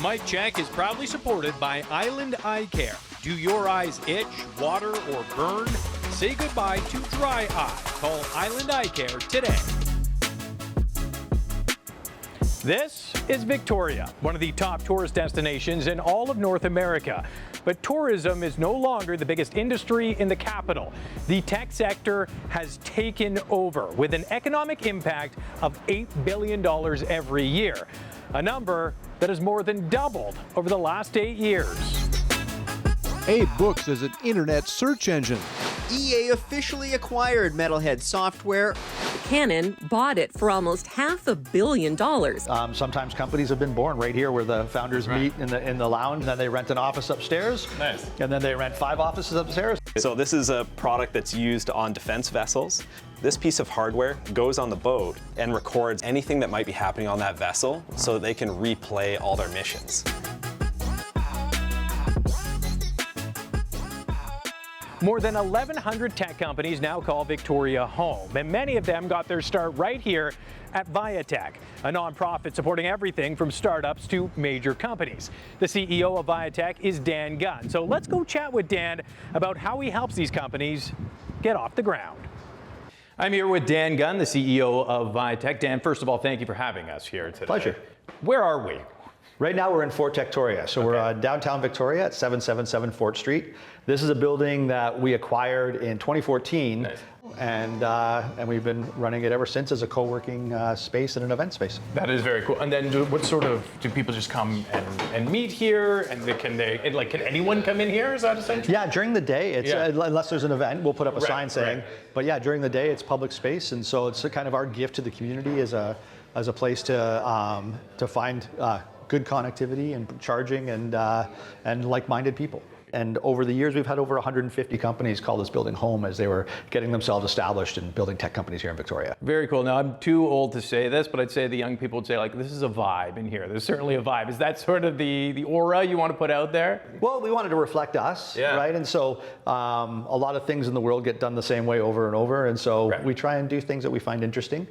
MicCHEK is proudly supported by Island Eye Care. Do your eyes itch, water, or burn? Say goodbye to dry eye. Call Island Eye Care today. This is Victoria, one of the top tourist destinations in all of North America. But tourism is no longer the biggest industry in the capital. The tech sector has taken over with an economic impact of $8 billion every year, a number that has more than doubled over the last 8 years. Abe Books is an internet search engine. EA officially acquired Metalhead Software. Canon bought it for almost $500 million. Sometimes companies have been born right here where the founders meet in the lounge, and then they rent an office upstairs. Nice. And then they rent 5 offices upstairs. So this is a product that's used on defense vessels. This piece of hardware goes on the boat and records anything that might be happening on that vessel so that they can replay all their missions. More than 1,100 tech companies now call Victoria home, and many of them got their start right here at VIATEC, a nonprofit supporting everything from startups to major companies. The CEO of VIATEC is Dan Gunn. So let's go chat with Dan about how he helps these companies get off the ground. I'm here with Dan Gunn, the CEO of VIATEC. Dan, first of all, thank you for having us here today. Pleasure. Where are we? Right now we're in Fort Victoria. So we're downtown Victoria at 777 Fort Street. This is a building that we acquired in 2014. Nice. And we've been running it ever since as a co-working space and an event space. That is very cool. And then what sort of, do people just come and meet here? And can anyone come in here? Is that essentially? Yeah, during the day, it's unless there's an event, we'll put up a sign saying. Right. But yeah, during the day, it's public space, and so it's kind of our gift to the community as a place to find good connectivity and charging and like-minded people. And over the years, we've had over 150 companies call this building home as they were getting themselves established and building tech companies here in Victoria. Very cool. Now, I'm too old to say this, but I'd say the young people would say, like, this is a vibe in here. There's certainly a vibe. Is that sort of the aura you want to put out there? Well, we wanted to reflect us, right? And so a lot of things in the world get done the same way over and over. And so we try and do things that we find interesting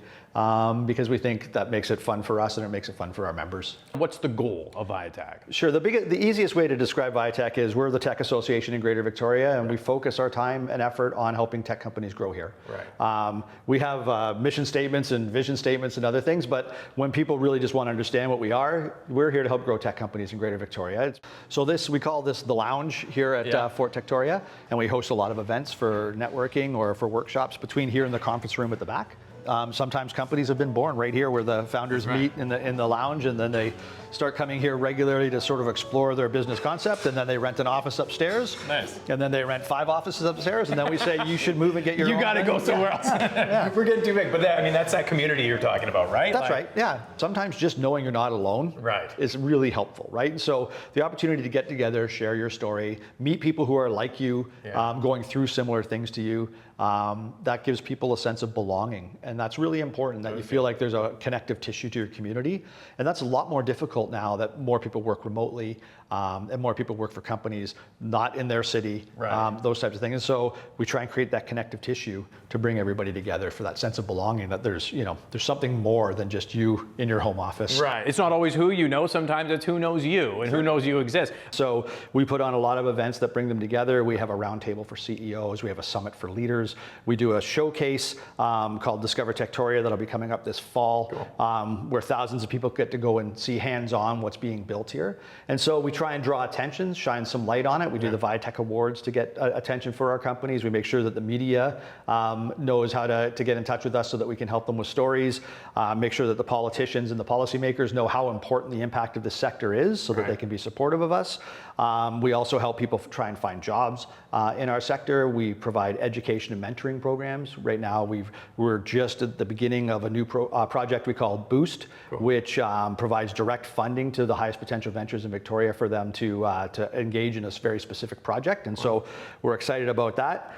because we think that makes it fun for us and it makes it fun for our members. What's the goal of VIATEC? Sure. The easiest way to describe VIATEC is we're the tech association in Greater Victoria, and we focus our time and effort on helping tech companies grow here. Right. We have mission statements and vision statements and other things, but when people really just want to understand what we are, we're here to help grow tech companies in Greater Victoria. So we call this the lounge here at Fort Victoria, and we host a lot of events for networking or for workshops between here and the conference room at the back. Sometimes companies have been born right here where the founders meet in the lounge, and then they start coming here regularly to sort of explore their business concept, and then they rent an office upstairs. Nice. And then they rent 5 offices upstairs, and then we say you should move and get your own. You got to go somewhere else. We're getting too big, but that's that community you're talking about, right? That's right. Yeah. Sometimes just knowing you're not alone is really helpful, right? And so the opportunity to get together, share your story, meet people who are like you, going through similar things to you, that gives people a sense of belonging. And that's really important, that you feel like there's a connective tissue to your community. And that's a lot more difficult now that more people work remotely and more people work for companies not in their city, those types of things. And so we try and create that connective tissue to bring everybody together for that sense of belonging, that there's something more than just you in your home office. Right. It's not always who you know. Sometimes it's who knows you and who knows you exist. So we put on a lot of events that bring them together. We have a roundtable for CEOs. We have a summit for leaders. We do a showcase called Discover Techtoria that'll be coming up this fall, where thousands of people get to go and see hands-on what's being built here. And so we try and draw attention, shine some light on it. We do the VIATEC Awards to get attention for our companies. We make sure that the media knows how to get in touch with us so that we can help them with stories. Make sure that the politicians and the policymakers know how important the impact of this sector is so that they can be supportive of us. We also help people try and find jobs in our sector. We provide education and mentoring programs. Right now, we're just at the beginning of a new project we call Boost, which provides direct funding to the highest potential ventures in Victoria for them to engage in a very specific project. And so we're excited about that.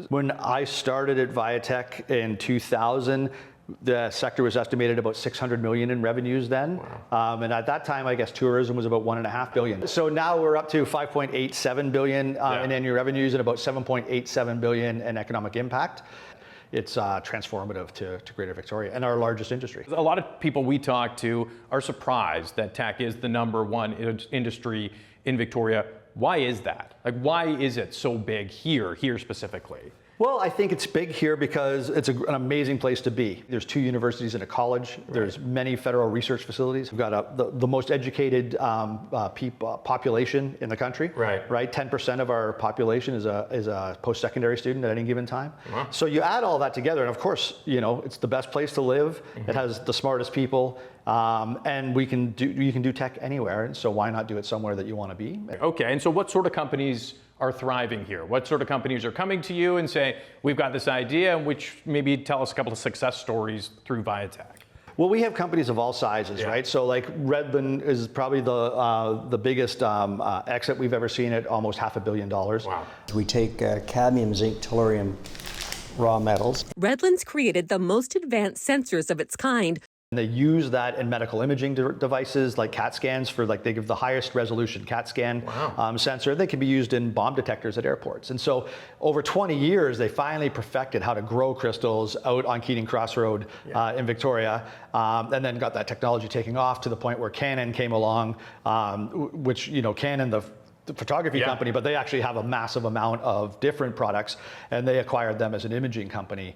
When I started at VIATEC in 2000, the sector was estimated about 600 million in revenues then. And at that time, I guess tourism was about 1.5 billion. So now we're up to 5.87 billion in annual revenues and about 7.87 billion in economic impact. it's transformative to Greater Victoria and our largest industry. A lot of people we talk to are surprised that tech is the #1 industry in Victoria. Why is that? Like, why is it so big here specifically? Well, I think it's big here because it's an amazing place to be. There's 2 universities and a college. Right. There's many federal research facilities. We've got the most educated population in the country. Right. 10% of our population is a post-secondary student at any given time. Wow. So you add all that together, and of course, it's the best place to live. Mm-hmm. It has the smartest people, and you can do tech anywhere. And so why not do it somewhere that you want to be? Okay. And so what sort of companies are thriving here? What sort of companies are coming to you and say, we've got this idea, which maybe tell us a couple of success stories through VIATEC? Well, we have companies of all sizes, right? So like Redland is probably the biggest exit we've ever seen at almost $500 million. Wow. We take cadmium, zinc, tellurium raw metals. Redland's created the most advanced sensors of its kind. And they use that in medical imaging devices like CAT scans they give the highest resolution CAT scan sensor. They can be used in bomb detectors at airports. And so over 20 years, they finally perfected how to grow crystals out on Keating Crossroad in Victoria, and then got that technology taking off to the point where Canon came along, which, Canon, the photography company, but they actually have a massive amount of different products, and they acquired them as an imaging company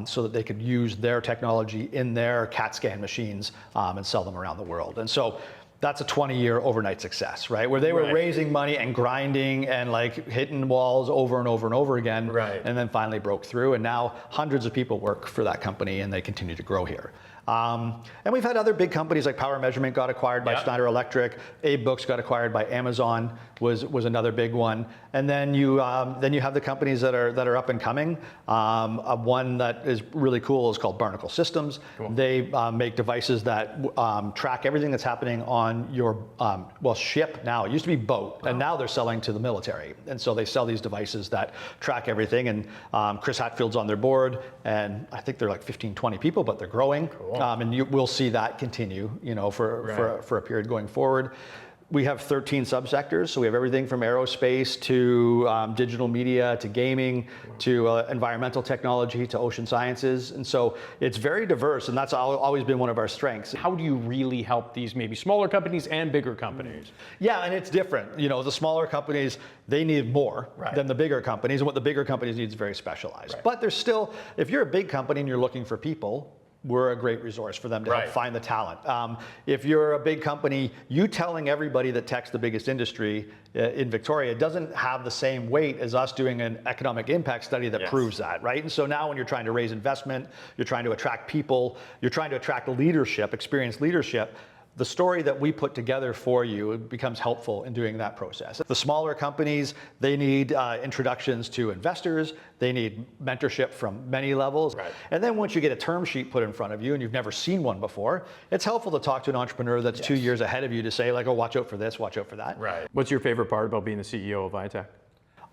so that they could use their technology in their CAT scan machines and sell them around the world. And so that's a 20-year overnight success, right? Where they were raising money and grinding and like hitting walls over and over and over again, and then finally broke through. And now hundreds of people work for that company, and they continue to grow here. And we've had other big companies like Power Measurement got acquired by Schneider Electric. Abe Books got acquired by Amazon, was another big one. And then you have the companies that are up and coming. One that is really cool is called Barnacle Systems. Cool. They make devices that track everything that's happening on your ship now. It used to be boat, and now they're selling to the military. And so they sell these devices that track everything. And Chris Hatfield's on their board, and I think they're like 15, 20 people, but they're growing. Cool. And we'll see that continue, for a period going forward. We have 13 subsectors, so we have everything from aerospace to digital media to gaming to environmental technology to ocean sciences, and so it's very diverse, and that's always been one of our strengths. How do you really help these maybe smaller companies and bigger companies? Yeah, and it's different. The smaller companies, they need more than the bigger companies, and what the bigger companies need is very specialized. But there's still, if you're a big company and you're looking for people, we're a great resource for them to help find the talent. If you're a big company, you telling everybody that tech's the biggest industry in Victoria doesn't have the same weight as us doing an economic impact study that proves that, right? And so now when you're trying to raise investment, you're trying to attract people, you're trying to attract leadership, experienced leadership, the story that we put together for you becomes helpful in doing that process. The smaller companies, they need introductions to investors, they need mentorship from many levels. And then once you get a term sheet put in front of you and you've never seen one before, it's helpful to talk to an entrepreneur that's 2 years ahead of you to say like, oh, watch out for this, watch out for that. What's your favorite part about being the CEO of VIATEC?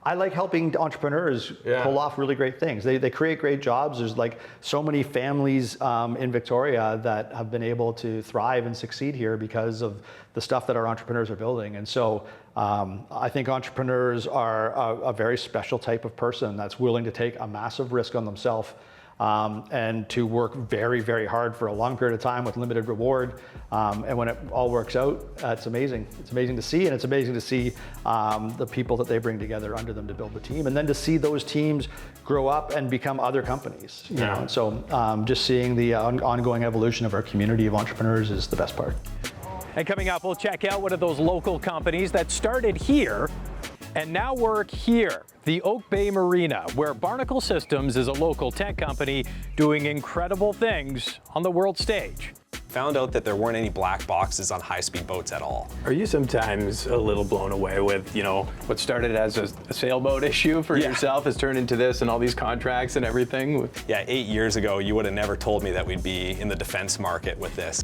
I like helping entrepreneurs pull off really great things. They create great jobs. There's like so many families in Victoria that have been able to thrive and succeed here because of the stuff that our entrepreneurs are building. And so I think entrepreneurs are a very special type of person that's willing to take a massive risk on themselves and to work very, very hard for a long period of time with limited reward. And when it all works out, it's amazing. It's amazing to see, and it's amazing to see the people that they bring together under them to build the team, and then to see those teams grow up and become other companies. You know? So just seeing the ongoing evolution of our community of entrepreneurs is the best part. And coming up, we'll check out one of those local companies that started here and now work here, the Oak Bay Marina, where Barnacle Systems is a local tech company doing incredible things on the world stage. Found out that there weren't any black boxes on high-speed boats at all. Are you sometimes a little blown away with, what started as a sailboat issue for yourself has turned into this and all these contracts and everything? Yeah, 8 years ago, you would have never told me that we'd be in the defense market with this.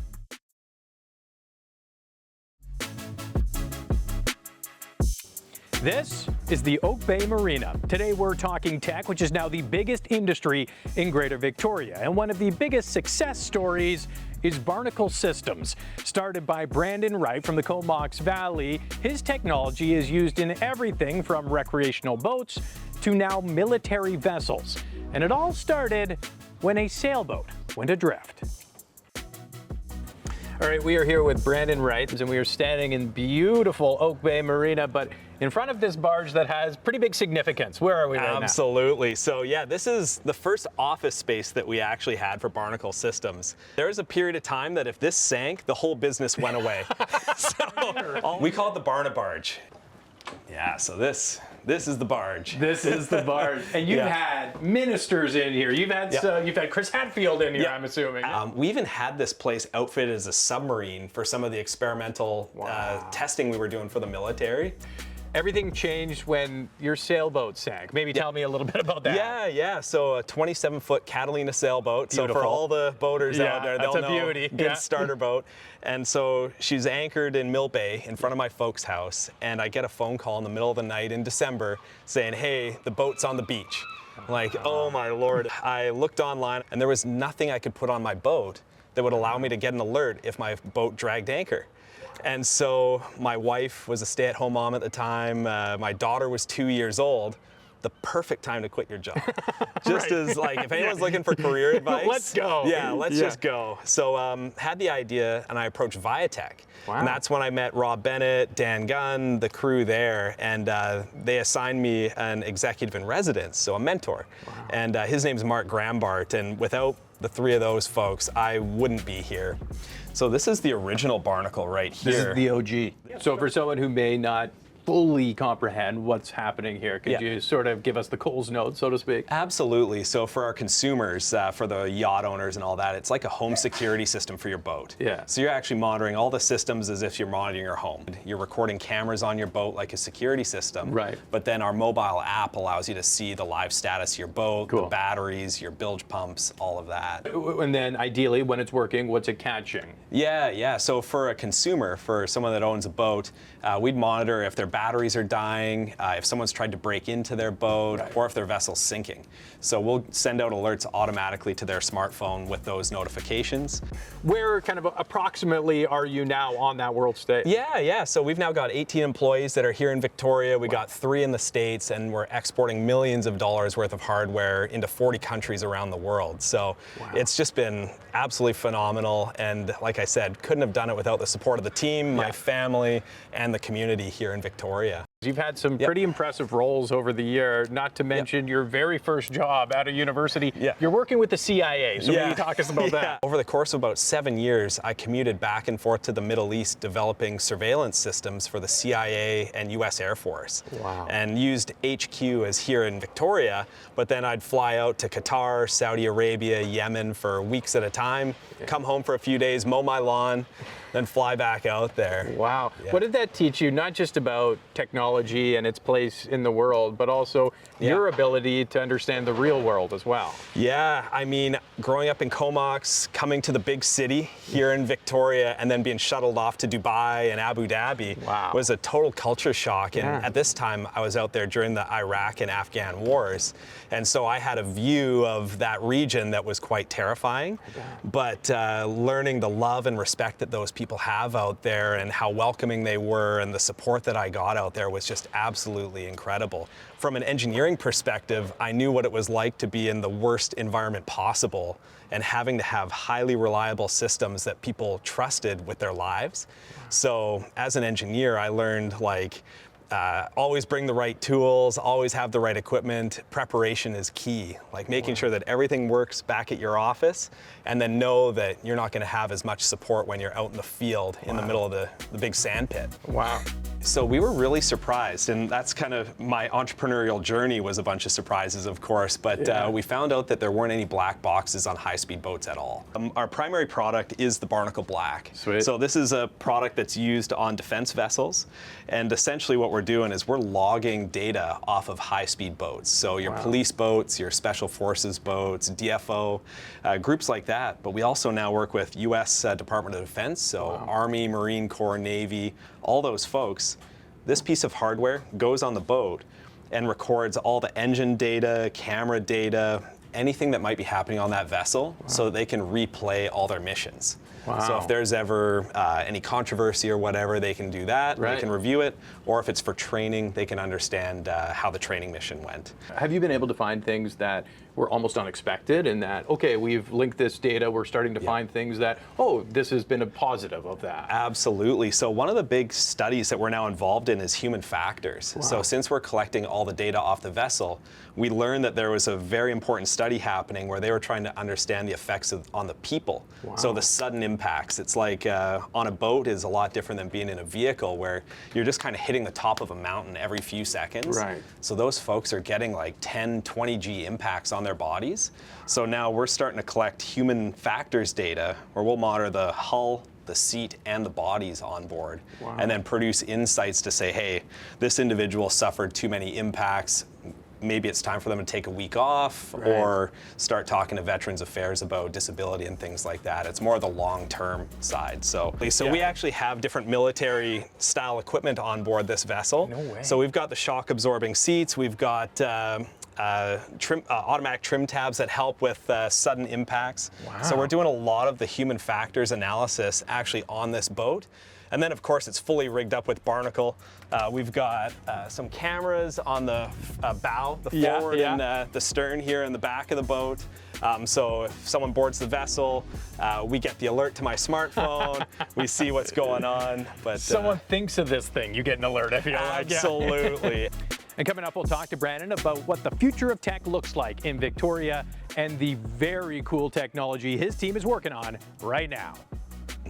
This is the Oak Bay Marina. Today we're talking tech, which is now the biggest industry in Greater Victoria. And one of the biggest success stories is Barnacle Systems. Started by Brandon Wright from the Comox Valley, his technology is used in everything from recreational boats to now military vessels. And it all started when a sailboat went adrift. All right, we are here with Brandon Wright, and we are standing in beautiful Oak Bay Marina, but in front of this barge that has pretty big significance. Where are we right now? Absolutely. So yeah, this is the first office space that we actually had for Barnacle Systems. There was a period of time that if this sank, the whole business went away. So we call it the Barna Barge. Yeah, so this is the barge. This is the barge. And you've had ministers in here. You've had Chris Hadfield in here, I'm assuming. We even had this place outfitted as a submarine for some of the experimental testing we were doing for the military. Everything changed when your sailboat sank. Maybe tell me a little bit about that. Yeah. So a 27-foot Catalina sailboat. Beautiful. So for all the boaters out there, they'll know. Beauty. Good starter boat. And so she's anchored in Mill Bay in front of my folks' house. And I get a phone call in the middle of the night in December saying, hey, the boat's on the beach. I'm like, oh my Lord. I looked online and there was nothing I could put on my boat that would allow me to get an alert if my boat dragged anchor. And so my wife was a stay-at-home mom at the time. My daughter was 2 years old. The perfect time to quit your job. Just as like, if anyone's looking for career advice. Let's go. Yeah, let's just go. So had the idea and I approached VIATEC. Wow. And that's when I met Rob Bennett, Dan Gunn, the crew there. And they assigned me an executive in residence, so a mentor. Wow. And his name's Mark Grambart. And without the three of those folks, I wouldn't be here. So this is the original Barnacle right here. This is the OG. So for someone who may not fully comprehend what's happening here, could you sort of give us the Coles note, so to speak? Absolutely. So for our consumers, for the yacht owners and all that, it's like a home security system for your boat. Yeah. So you're actually monitoring all the systems as if you're monitoring your home. You're recording cameras on your boat like a security system. Right. But then our mobile app allows you to see the live status of your boat, the batteries, your bilge pumps, all of that. And then ideally, when it's working, what's it catching? Yeah. So for a consumer, for someone that owns a boat, we'd monitor if their batteries are dying, if someone's tried to break into their boat, or if their vessel's sinking. So we'll send out alerts automatically to their smartphone with those notifications. Where kind of approximately are you now on that world stage? Yeah. So we've now got 18 employees that are here in Victoria. We got 3 in the States, and we're exporting millions of dollars worth of hardware into 40 countries around the world. So it's just been absolutely phenomenal. And like I said, couldn't have done it without the support of the team, my family, and the community here in Victoria. You've had some pretty impressive roles over the year, not to mention your very first job out of university. You're working with the CIA, so maybe talk us about that. Over the course of about 7 years, I commuted back and forth to the Middle East developing surveillance systems for the CIA and US Air Force. Wow. And used HQ as here in Victoria, but then I'd fly out to Qatar, Saudi Arabia, Yemen for weeks at a time, come home for a few days, mow my lawn, then fly back out there. Wow. What did that teach you, not just about technology and its place in the world, but also your ability to understand the real world as well? Yeah, I mean, growing up in Comox, coming to the big city here in Victoria, and then being shuttled off to Dubai and Abu Dhabi was a total culture shock. And at this time, I was out there during the Iraq and Afghan wars. And so I had a view of that region that was quite terrifying. But learning the love and respect that those people have out there and how welcoming they were and the support that I got out there was just absolutely incredible. From an engineering perspective, I knew what it was like to be in the worst environment possible and having to have highly reliable systems that people trusted with their lives. So as an engineer, I learned always bring the right tools, always have the right equipment. Preparation is key, like making sure that everything works back at your office, and then know that you're not going to have as much support when you're out in the field in the middle of the big sand pit. Wow. So we were really surprised, and that's kind of my entrepreneurial journey, was a bunch of surprises, of course, but we found out that there weren't any black boxes on high-speed boats at all. Our primary product is the Barnacle Black. Sweet. So this is a product that's used on defense vessels, and essentially what we're doing is we're logging data off of high-speed boats. So your police boats, your special forces boats, DFO, groups like that. But we also now work with U.S. Department of Defense, so Army, Marine Corps, Navy, all those folks. This piece of hardware goes on the boat and records all the engine data, camera data, anything that might be happening on that vessel so that they can replay all their missions. Wow. So if there's ever any controversy or whatever, they can do that. Right. They can review it. Or if it's for training, they can understand how the training mission went. Have you been able to find things that were almost unexpected in that, okay, we've linked this data, we're starting to find things that, oh, this has been a positive of that? Absolutely. So one of the big studies that we're now involved in is human factors. Wow. So since we're collecting all the data off the vessel, we learned that there was a very important study happening where they were trying to understand the effects on the people. Wow. So the sudden impacts. It's like on a boat is a lot different than being in a vehicle where you're just kind of hitting the top of a mountain every few seconds. Right. So those folks are getting like 10, 20 G impacts on their bodies. So now we're starting to collect human factors data where we'll monitor the hull, the seat, and the bodies on board, and then produce insights to say, hey, this individual suffered too many impacts. Maybe it's time for them to take a week off or start talking to Veterans Affairs about disability and things like that. It's more the long-term side. So we actually have different military style equipment on board this vessel. No way. So we've got the shock absorbing seats, we've got automatic trim tabs that help with sudden impacts. Wow. So we're doing a lot of the human factors analysis actually on this boat. And then, of course, it's fully rigged up with Barnacle. We've got some cameras on the bow, the forward, and the stern here in the back of the boat. So if someone boards the vessel, we get the alert to my smartphone. We see what's going on. But Someone thinks of this thing, you get an alert, I feel like. Yeah. absolutely. And coming up, we'll talk to Brandon about what the future of tech looks like in Victoria and the very cool technology his team is working on right now.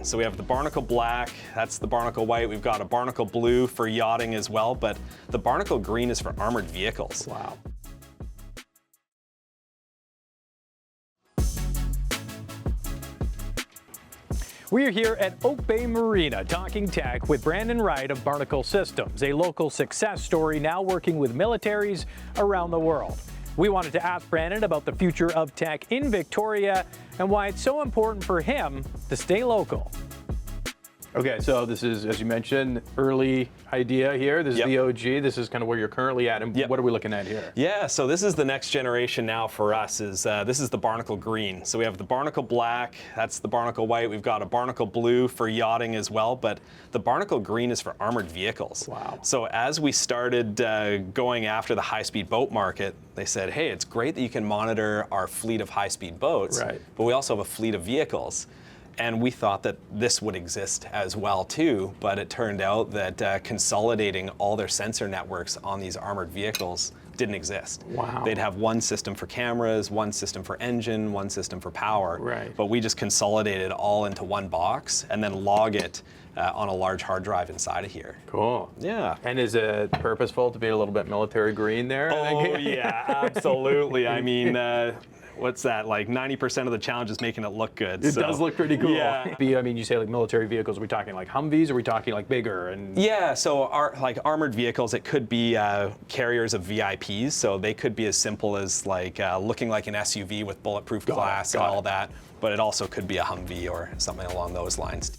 So we have the Barnacle Black, that's the Barnacle White. We've got a Barnacle Blue for yachting as well, but the Barnacle Green is for armored vehicles. Wow. We are here at Oak Bay Marina talking tech with Brandon Wright of Barnacle Systems, a local success story now working with militaries around the world. We wanted to ask Brandon about the future of tech in Victoria and why it's so important for him to stay local. Okay, so this is, as you mentioned, early idea here. This is the OG. This is kind of where you're currently at. And what are we looking at here? Yeah, so this is the next generation now for us. This is the Barnacle Green. So we have the Barnacle Black, that's the Barnacle White. We've got a Barnacle Blue for yachting as well, but the Barnacle Green is for armored vehicles. Wow. So as we started going after the high-speed boat market, they said, hey, it's great that you can monitor our fleet of high-speed boats, but we also have a fleet of vehicles. And we thought that this would exist as well too, but it turned out that consolidating all their sensor networks on these armored vehicles didn't exist. Wow. They'd have one system for cameras, one system for engine, one system for power. Right. But we just consolidated all into one box and then log it on a large hard drive inside of here. Cool. Yeah. And is it purposeful to be a little bit military green there? Oh yeah, absolutely. I mean, what's that, like 90% of the challenge is making it look good. It does look pretty cool. Yeah. I mean, you say like military vehicles, are we talking like Humvees, or are we talking like bigger? And yeah, so like armored vehicles, it could be carriers of VIPs, so they could be as simple as like looking like an SUV with bulletproof glass and all that, but it also could be a Humvee or something along those lines.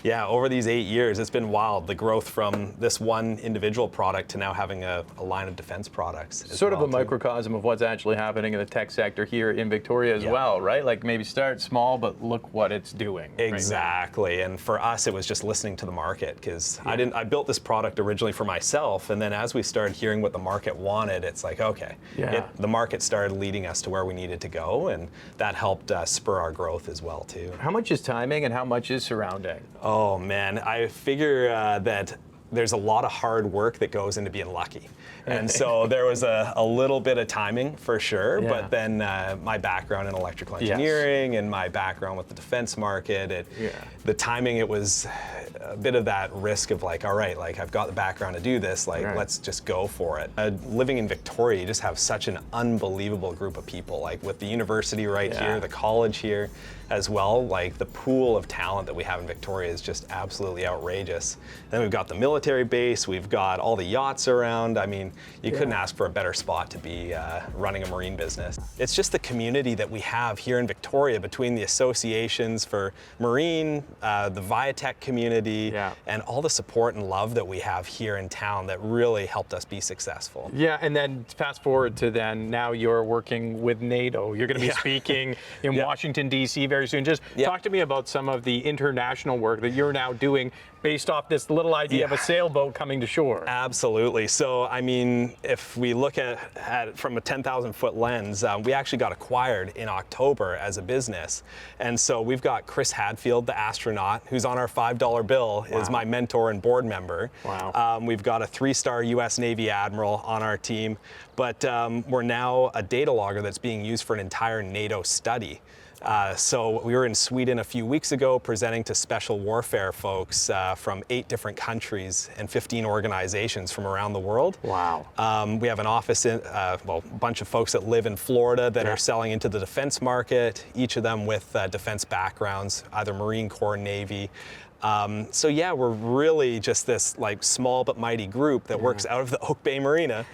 Yeah, over these 8 years, it's been wild, the growth from this one individual product to now having a line of defense products. Sort of a microcosm of what's actually happening in the tech sector here in Victoria as well, right? Like maybe start small, but look what it's doing. Exactly, right? And for us, it was just listening to the market, because I built this product originally for myself, and then as we started hearing what the market wanted, it's like, okay, the market started leading us to where we needed to go, and that helped spur our growth as well too. How much is timing and how much is surrounding? Oh man, I figure that there's a lot of hard work that goes into being lucky. And so there was a little bit of timing for sure, but then my background in electrical engineering and my background with the defense market, the timing, it was a bit of that risk of like, all right, like I've got the background to do this, like let's just go for it. Living in Victoria, you just have such an unbelievable group of people, like with the university right here, the college here as well, like the pool of talent that we have in Victoria is just absolutely outrageous. And then we've got the military military base. We've got all the yachts around. I mean, you couldn't ask for a better spot to be running a marine business. It's just the community that we have here in Victoria between the associations for marine, the VIATEC community, and all the support and love that we have here in town that really helped us be successful. Yeah, and then fast forward to then, now you're working with NATO. You're going to be speaking in Washington, D.C. very soon. Just talk to me about some of the international work that you're now doing based off this little idea of a sailboat coming to shore. Absolutely. So, I mean, if we look at it from a 10,000-foot lens, we actually got acquired in October as a business. And so we've got Chris Hadfield, the astronaut, who's on our $5 bill, is my mentor and board member. Wow. We've got a 3-star U.S. Navy admiral on our team, but we're now a data logger that's being used for an entire NATO study. So we were in Sweden a few weeks ago presenting to special warfare folks from 8 different countries and 15 organizations from around the world. Wow. We have an office in, well, a bunch of folks that live in Florida that are selling into the defense market, each of them with defense backgrounds, either Marine Corps, Navy. So yeah, we're really just this like small but mighty group that works out of the Oak Bay Marina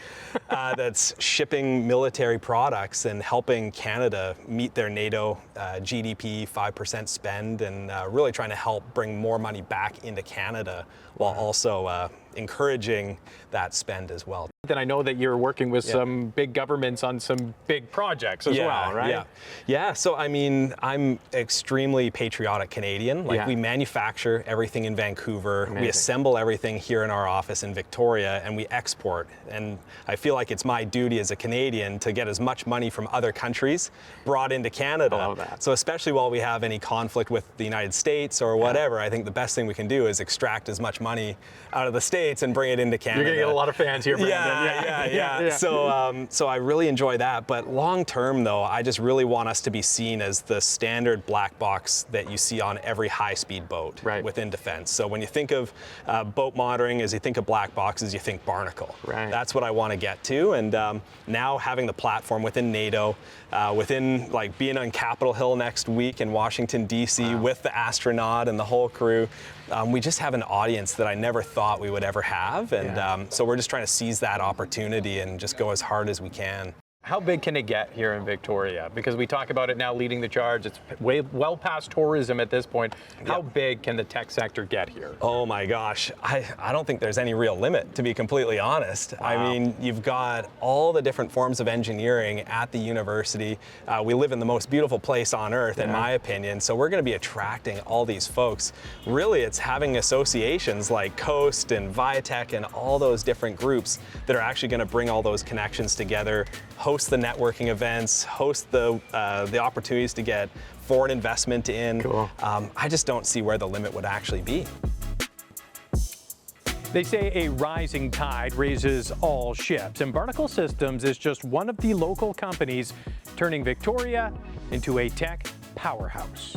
that's shipping military products and helping Canada meet their NATO GDP 5% spend, and really trying to help bring more money back into Canada while also encouraging that spend as well. Then I know that you're working with some big governments on some big projects as well, right? Yeah, so I mean, I'm extremely patriotic Canadian. Like we manufacture everything in Vancouver, we assemble everything here in our office in Victoria, and we export. And I feel like it's my duty as a Canadian to get as much money from other countries brought into Canada. I love that. So especially while we have any conflict with the United States or whatever, I think the best thing we can do is extract as much money out of the States and bring it into Canada. You're gonna get a lot of fans here, Brandon. Yeah. So I really enjoy that. But long term, though, I just really want us to be seen as the standard black box that you see on every high-speed boat within defense. So when you think of boat monitoring, as you think of black boxes, you think Barnacle. That's what I want to get to. And now having the platform within NATO, within like being on Capitol Hill next week in Washington, D.C. with the astronaut and the whole crew, we just have an audience that I never thought we would ever have. And so we're just trying to seize that opportunity and just go as hard as we can. How big can it get here in Victoria? Because we talk about it now leading the charge. It's way well past tourism at this point. How big can the tech sector get here? Oh my gosh, I don't think there's any real limit, to be completely honest. I mean, you've got all the different forms of engineering at the university. We live in the most beautiful place on earth, in my opinion, so we're going to be attracting all these folks. Really, it's having associations like Coast and VIATEC and all those different groups that are actually going to bring all those connections together, host the networking events, host the opportunities to get foreign investment in. I just don't see where the limit would actually be. They say a rising tide raises all ships, and Barnacle Systems is just one of the local companies turning Victoria into a tech powerhouse.